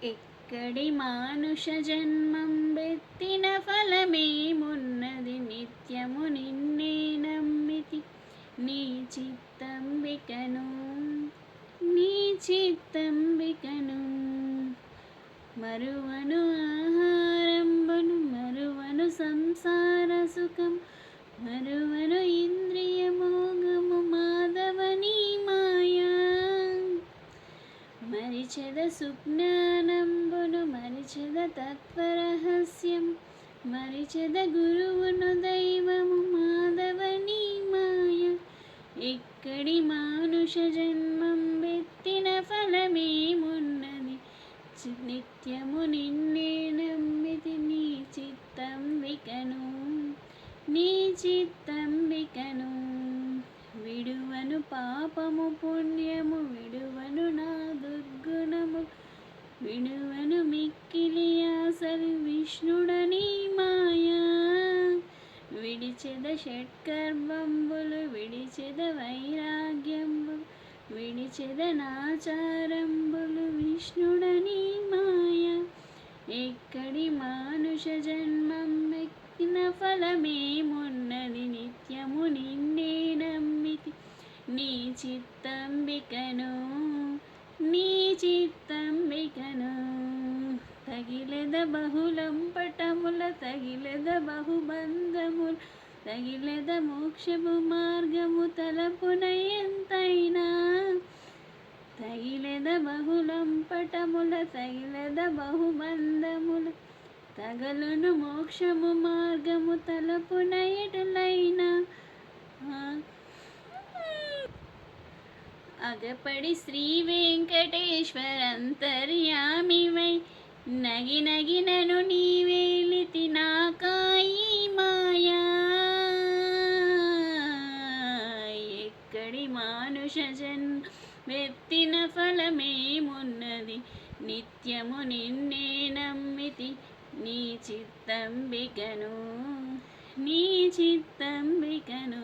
ఎక్కడి మానుష జన్మం బెత్తిన ఫలమేమున్నది, నిత్యము నిన్నే నమ్మితి నీ చిత్తంబికను, నీ చిత్తంబికను. మరువను ఆహారంబును, మరువను సంసార సుఖం, మరువను ఇంద్రియ మోగము, మాధవని మాయా. మరిచెద సుజ్ఞానంబును, మరిచెద తత్వరహస్యం, మరిచెద గురువును దైవము, మాధవని మాయ. ఎక్కడి మానుష జన్మం బెత్తిన ఫలమేమున్నది, నిత్యము నిన్నే నమ్మితి నీ చిత్తంబికను, నీ చిత్తంబికను. విడువను పాపము పుణ్యము, విడువను నా దుర్గుణము, విడువను మిక్కిలి ఆశలు, విష్ణుడని మాయా. విడిచెద షట్కర్మంబులు, విడిచెద వైరాగ్యంబు, విడిచెద నాచారంబులు, విష్ణుడని మాయ. ఎక్కడి మానుష జన్మం ఎక్కిన ఫలమేమున్నది, నిత్యము నిన్నే నమ్మితి నీ చిత్తంబికను, నీ చిత్తంబికను. తగిలెద బహుళంపటముల, తగిలెద బహుబంధముల, తగిలెద మోక్షము మార్గము తలపున ఎంతైనా. తగిలెద బహుళంపటముల, తగిలెద బహుబంధముల, తగలును మోక్షము మార్గము తలపున ఎటులైనా. అగపడి శ్రీ వెంకటేశ్వరంతర్యామివై, నగి నగినను నీవేలితి నాకాయి మాయా. ఎక్కడి మానుష జన్మ వెత్తిన ఫలమేమున్నది, నిత్యము నిన్నే నమ్మితి నీ చిత్తంబికను, నీ చిత్తంబికను.